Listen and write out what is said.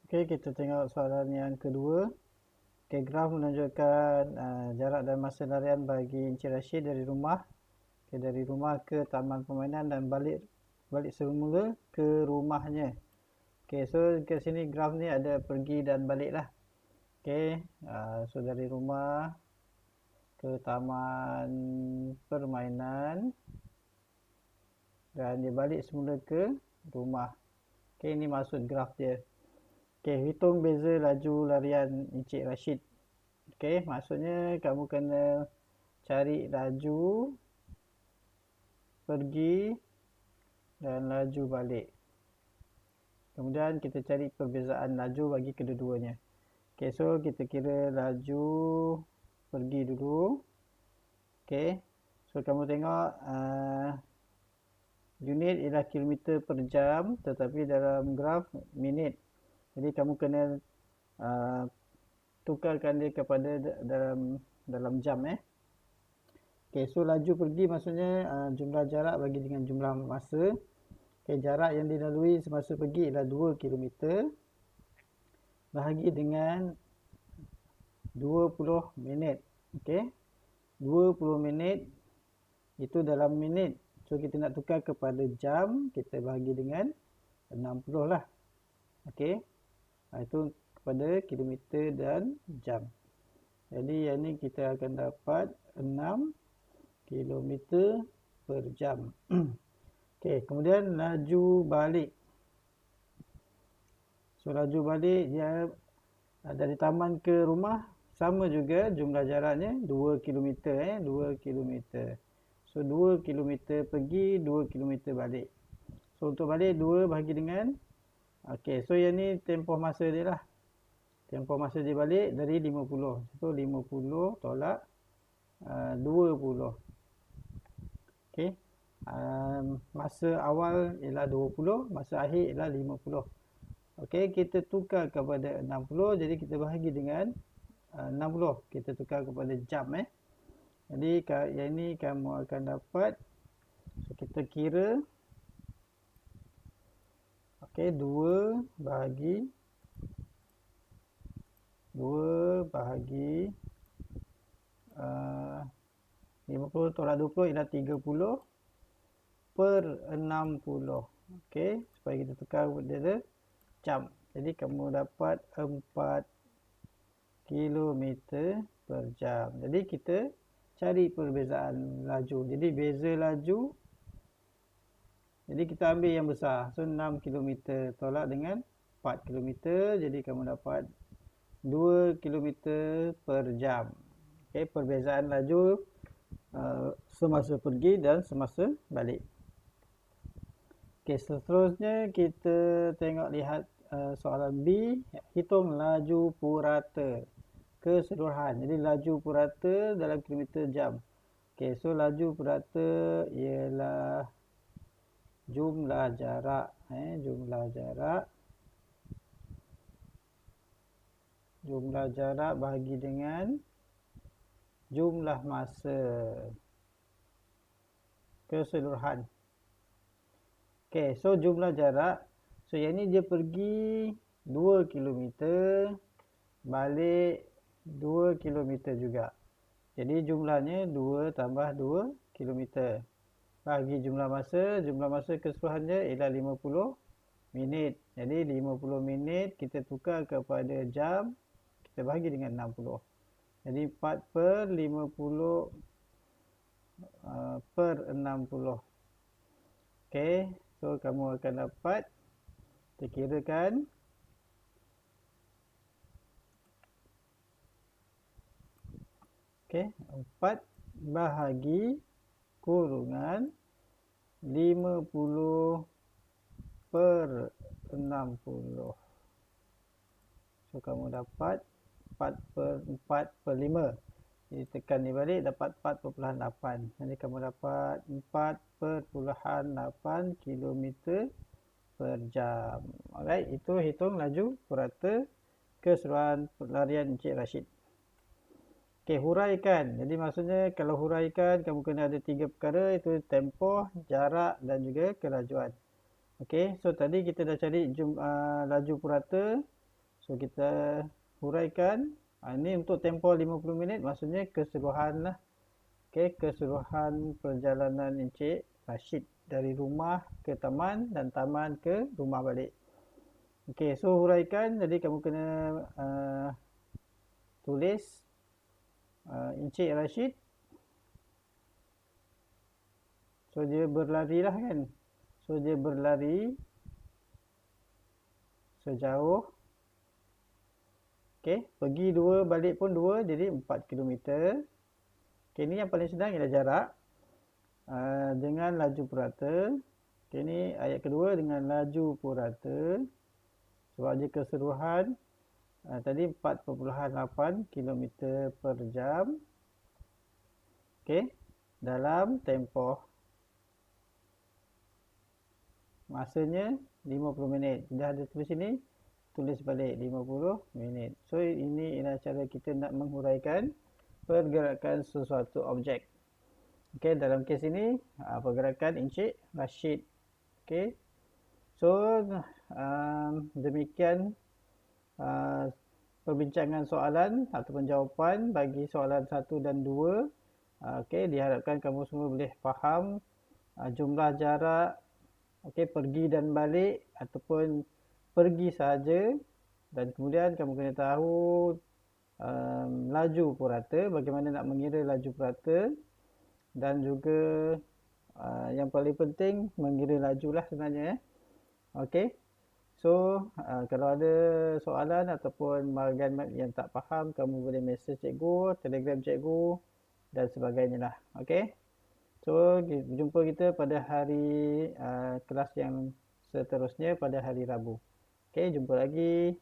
Okey, kita tengok soalan yang kedua. Okey, graf menunjukkan jarak dan masa larian bagi Encik Rashid dari rumah. Okey, dari rumah ke taman permainan dan balik semula ke rumahnya. Okey, so kat sini graf ni ada pergi dan balik lah. Okey, so dari rumah ke taman permainan dan dia balik semula ke rumah. Okey, ini maksud graf dia. Okey, hitung beza laju larian Encik Rashid. Okey, maksudnya kamu kena cari laju pergi dan laju balik. Kemudian kita cari perbezaan laju bagi kedua-duanya. Okey, so kita kira laju pergi dulu. Okey, so kamu tengok unit ialah kilometer per jam, tetapi dalam graf minit. Jadi kamu kena tukarkan dia kepada dalam jam. Okey, so laju pergi maksudnya jumlah jarak bagi dengan jumlah masa. Okey, jarak yang dilalui semasa pergi ialah 2 km bahagi dengan 20 minit. Okey, 20 minit itu dalam minit. So kita nak tukar kepada jam, kita bahagi dengan 60 lah. Okey, itu kepada kilometer dan jam. Jadi yang ni kita akan dapat 6 km per jam. Okey, kemudian laju balik. So laju balik dia dari taman ke rumah sama juga jumlah jaraknya 2 km 2 km. So 2 km pergi, 2 km balik. So untuk balik 2 bahagi dengan okey, so yang ni tempoh masa dia lah. Tempoh masa dia balik dari 50. So 50 tolak 20. Okey. Masa awal ialah 20, masa akhir ialah 50. Okey, kita tukar kepada 60, jadi kita bahagi dengan 60. Kita tukar kepada jam Jadi yang ini kamu akan dapat, so kita kira. Okey, 2 bahagi 50 tolak 20 ialah 30 per 60. Okey, supaya kita tukar kepada jam. Jadi kamu dapat 4 km per jam. Jadi kita cari perbezaan laju. Jadi beza laju, jadi kita ambil yang besar. So 6 km tolak dengan 4 km. Jadi kamu dapat 2 km per jam. Okay, perbezaan laju semasa pergi dan semasa balik. Okay, seterusnya kita lihat soalan B. Hitung laju purata keseluruhan. Jadi laju purata dalam kilometer jam. Okay, so laju purata ialah jumlah jarak. Jumlah jarak bahagi dengan jumlah masa keseluruhan. Okay, so jumlah jarak. So yang ni dia pergi 2 km, balik 2 km juga. Jadi jumlahnya 2 tambah 2 km. Bagi jumlah masa keseluruhannya ialah 50 minit. Jadi 50 minit kita tukar kepada jam, kita bahagi dengan 60. Jadi 4 per 50 per 60. Okey, so kamu akan dapat, kita kirakan. Okey, 4 bahagi kurungan 50 per 60. So kamu dapat 4 per 5. Jadi tekan ni balik dapat 4.8. Jadi kamu dapat 4.8 km per jam. Alright, itu hitung laju purata keseluruhan larian Encik Rashid. Okey, huraikan. Jadi maksudnya kalau huraikan, kamu kena ada 3 perkara, itu tempoh, jarak dan juga kelajuan. Okey, so tadi kita dah cari laju purata. So kita huraikan. Ini untuk tempoh 50 minit, maksudnya keseluruhan lah. Okey, keseluruhan perjalanan Encik Rashid dari rumah ke taman dan taman ke rumah balik. Okey, so huraikan. Jadi kamu kena tulis Encik Rashid. So dia berlari lah kan. So dia berlari sejauh. Okey, pergi 2, balik pun 2, jadi 4 km. Okey, ni yang paling senang ialah jarak dengan laju purata. Okey, ni ayat kedua dengan laju purata. Sebab dia keseluruhan tadi 4.8 km per jam. Okey, dalam tempoh masanya 50 minit. Dah ada tulis sini, tulis balik 50 minit. So ini ialah cara kita nak menghuraikan pergerakan sesuatu objek. Okey, dalam kes ini pergerakan Encik Rashid. Okey. So demikian perbincangan soalan ataupun jawapan bagi soalan 1 dan 2. Okey, diharapkan kamu semua boleh faham jumlah jarak, okey, pergi dan balik ataupun pergi sahaja, dan kemudian kamu kena tahu laju purata, bagaimana nak mengira laju purata, dan juga yang paling penting mengira laju lah sebenarnya. Okey. So kalau ada soalan ataupun bahagian yang tak faham, kamu boleh message cikgu, telegram cikgu dan sebagainya lah. Okey. So jumpa kita pada hari kelas yang seterusnya pada hari Rabu. Okey, jumpa lagi.